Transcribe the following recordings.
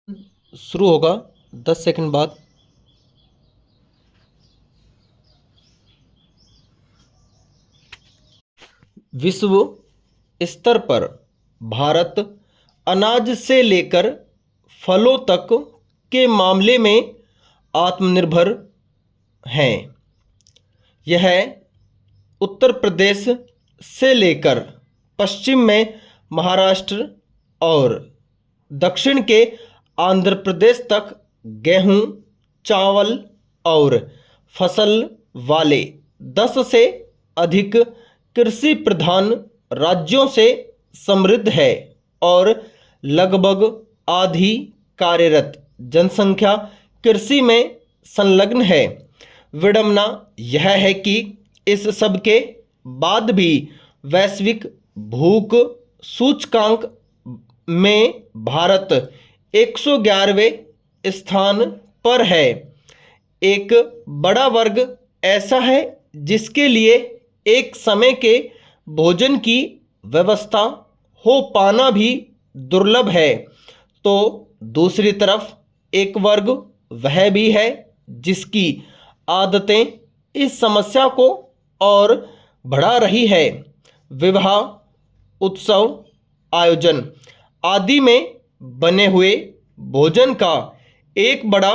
शुरू होगा 10 सेकंड बाद। विश्व स्तर पर भारत अनाज से लेकर फलों तक के मामले में आत्मनिर्भर हैं। यह उत्तर प्रदेश से लेकर पश्चिम में महाराष्ट्र और दक्षिण के आंध्र प्रदेश तक गेहूं, चावल और फसल वाले 10 से अधिक कृषि प्रधान राज्यों से समृद्ध है और लगभग आधी कार्यरत जनसंख्या कृषि में संलग्न है। विडंबना यह है कि इस सब के बाद भी वैश्विक भूख सूचकांक में भारत 111वें स्थान पर है। एक बड़ा वर्ग ऐसा है जिसके लिए एक समय के भोजन की व्यवस्था हो पाना भी दुर्लभ है, तो दूसरी तरफ एक वर्ग वह भी है जिसकी आदतें इस समस्या को और बढ़ा रही है। विवाह, उत्सव, आयोजन आदि में बने हुए भोजन का एक बड़ा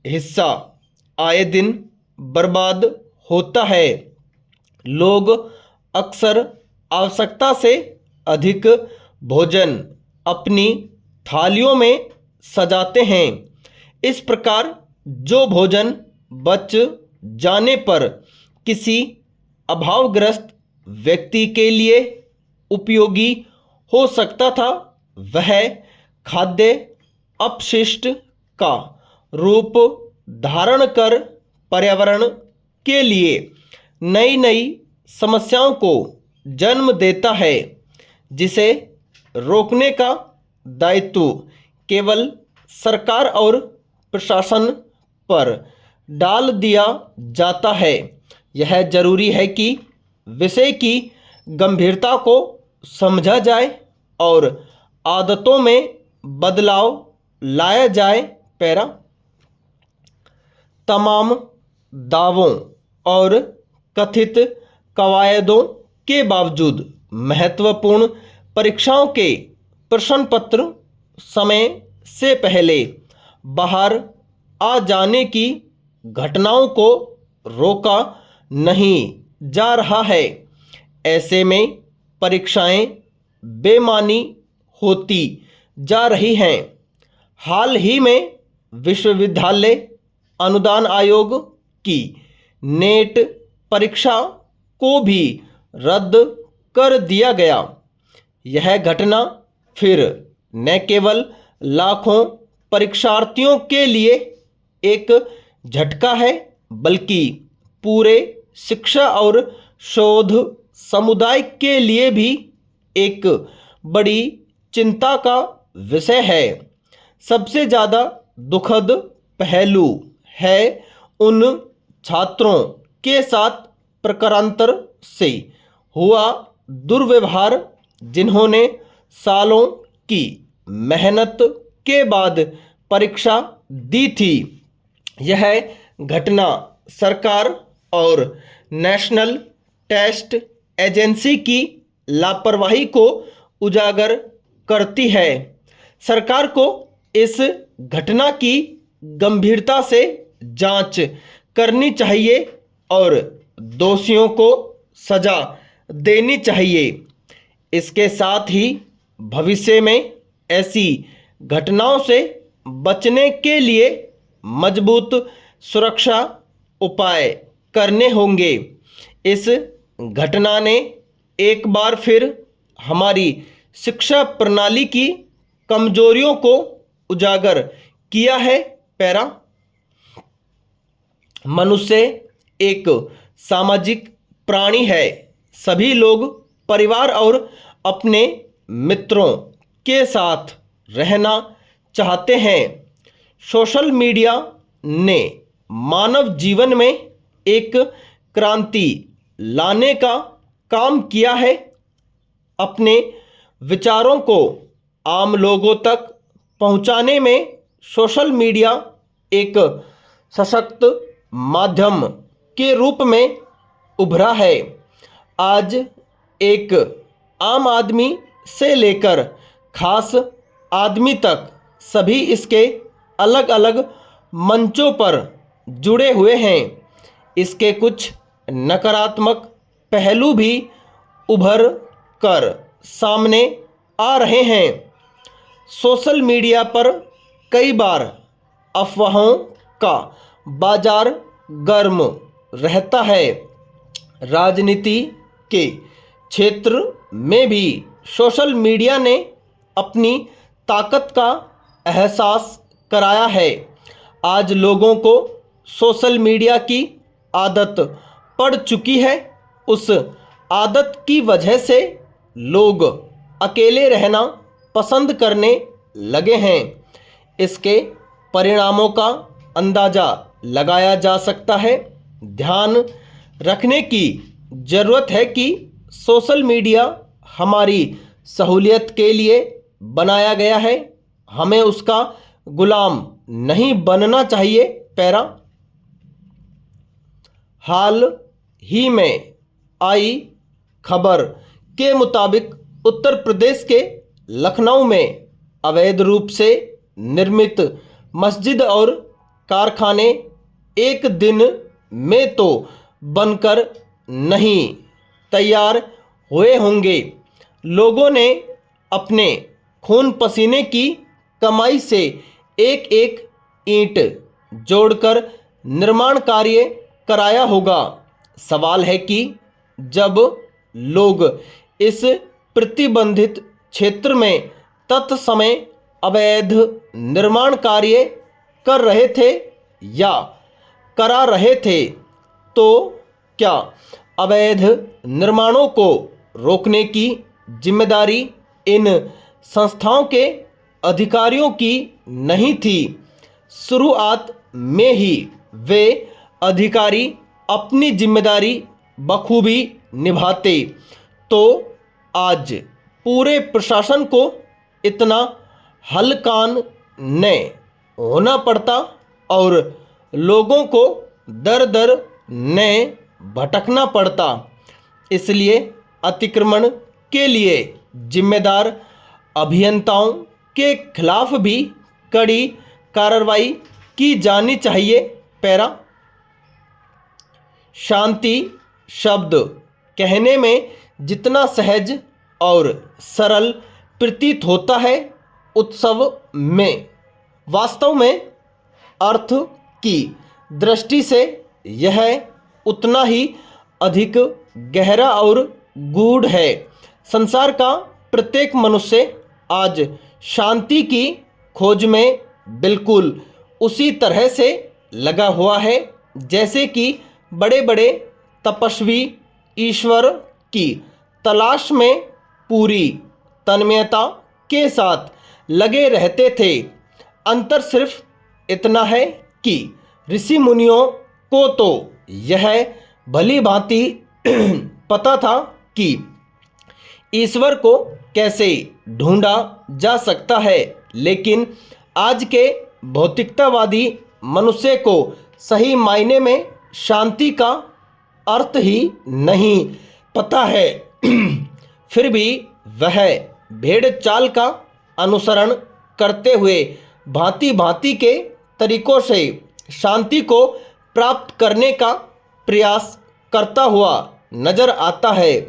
हिस्सा आए दिन बर्बाद होता है। लोग अक्सर आवश्यकता से अधिक भोजन अपनी थालियों में सजाते हैं। इस प्रकार जो भोजन बच जाने पर किसी अभावग्रस्त व्यक्ति के लिए उपयोगी हो सकता था, वह खाद्य अपशिष्ट का रूप धारण कर पर्यावरण के लिए नई नई समस्याओं को जन्म देता है, जिसे रोकने का दायित्व केवल सरकार और प्रशासन पर डाल दिया जाता है। यह जरूरी है कि विषय की गंभीरता को समझा जाए और आदतों में बदलाव लाया जाए। पैरा तमाम दावों और कथित कवायदों के बावजूद महत्वपूर्ण परीक्षाओं के प्रश्न पत्र समय से पहले बाहर आ जाने की घटनाओं को रोका नहीं जा रहा है। ऐसे में परीक्षाएं बेमानी होती जा रही हैं। हाल ही में विश्वविद्यालय अनुदान आयोग की नेट परीक्षा को भी रद्द कर दिया गया। यह घटना फिर न केवल लाखों परीक्षार्थियों के लिए एक झटका है, बल्कि पूरे शिक्षा और शोध समुदाय के लिए भी एक बड़ी चिंता का विषय है। सबसे ज़्यादा दुखद पहलू है उन छात्रों के साथ प्रकारांतर से हुआ दुर्व्यवहार जिन्होंने सालों की मेहनत के बाद परीक्षा दी थी। यह घटना सरकार और नेशनल टेस्ट एजेंसी की लापरवाही को उजागर करती है। सरकार को इस घटना की गंभीरता से जांच करनी चाहिए और दोषियों को सजा देनी चाहिए। इसके साथ ही भविष्य में ऐसी घटनाओं से बचने के लिए मजबूत सुरक्षा उपाय करने होंगे। इस घटना ने एक बार फिर हमारी शिक्षा प्रणाली की कमजोरियों को उजागर किया है। पैरा मनुष्य एक सामाजिक प्राणी है। सभी लोग परिवार और अपने मित्रों के साथ रहना चाहते हैं। सोशल मीडिया ने मानव जीवन में एक क्रांति लाने का काम किया है। अपने विचारों को आम लोगों तक पहुंचाने में सोशल मीडिया एक सशक्त माध्यम के रूप में उभरा है। आज एक आम आदमी से लेकर खास आदमी तक सभी इसके अलग अलग मंचों पर जुड़े हुए हैं। इसके कुछ नकारात्मक पहलू भी उभर कर सामने आ रहे हैं। सोशल मीडिया पर कई बार अफवाहों का बाजार गर्म रहता है। राजनीति के क्षेत्र में भी सोशल मीडिया ने अपनी ताकत का एहसास कराया है। आज लोगों को सोशल मीडिया की आदत पड़ चुकी है। उस आदत की वजह से लोग अकेले रहना पसंद करने लगे हैं। इसके परिणामों का अंदाज़ा लगाया जा सकता है। ध्यान रखने की ज़रूरत है कि सोशल मीडिया हमारी सहूलियत के लिए बनाया गया है। हमें उसका गुलाम नहीं बनना चाहिए। पैरा हाल ही में आई खबर के मुताबिक उत्तर प्रदेश के लखनऊ में अवैध रूप से निर्मित मस्जिद और कारखाने एक दिन में तो बनकर नहीं तैयार हुए होंगे। लोगों ने अपने खून पसीने की कमाई से एक एक ईंट जोड़कर निर्माण कार्य कराया होगा। सवाल है कि जब लोग इस प्रतिबंधित क्षेत्र में तत्समय अवैध निर्माण कार्य कर रहे थे या करा रहे थे, तो क्या अवैध निर्माणों को रोकने की जिम्मेदारी इन संस्थाओं के अधिकारियों की नहीं थी? शुरुआत में ही वे अधिकारी अपनी जिम्मेदारी बखूबी निभाते तो आज पूरे प्रशासन को इतना हलकान न होना पड़ता और लोगों को दर दर न भटकना पड़ता। इसलिए अतिक्रमण के लिए जिम्मेदार अभियंताओं के खिलाफ भी कड़ी कार्रवाई की जानी चाहिए। पैरा शांति शब्द कहने में जितना सहज और सरल प्रतीत होता है, उत्सव में वास्तव में अर्थ की दृष्टि से यह उतना ही अधिक गहरा और गूढ़ है। संसार का प्रत्येक मनुष्य आज शांति की खोज में बिल्कुल उसी तरह से लगा हुआ है जैसे कि बड़े बड़े तपस्वी ईश्वर की तलाश में पूरी तन्मयता के साथ लगे रहते थे। अंतर सिर्फ इतना है कि ऋषि मुनियों को तो यह भली भांति पता था कि ईश्वर को कैसे ढूंढा जा सकता है, लेकिन आज के भौतिकतावादी मनुष्य को सही मायने में शांति का अर्थ ही नहीं पता है। फिर भी वह भेड़ चाल का अनुसरण करते हुए भांति भांति के तरीकों से शांति को प्राप्त करने का प्रयास करता हुआ नजर आता है।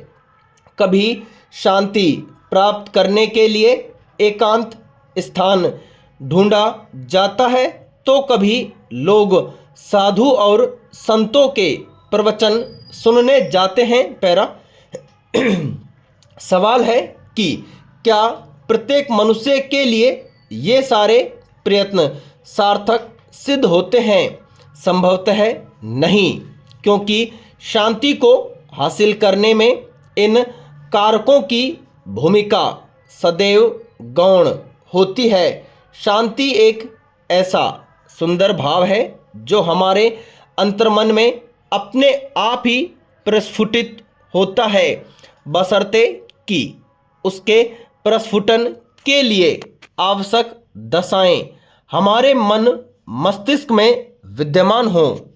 कभी शांति प्राप्त करने के लिए एकांत स्थान ढूंढा जाता है तो कभी लोग साधु और संतों के प्रवचन सुनने जाते हैं। पैरा सवाल है कि क्या प्रत्येक मनुष्य के लिए ये सारे प्रयत्न सार्थक सिद्ध होते हैं? संभवतः नहीं, क्योंकि शांति को हासिल करने में इन कारकों की भूमिका सदैव गौण होती है। शांति एक ऐसा सुंदर भाव है जो हमारे अंतर्मन में अपने आप ही प्रस्फुटित होता है, बशर्ते कि उसके प्रस्फुटन के लिए आवश्यक दशाएं हमारे मन मस्तिष्क में विद्यमान हों।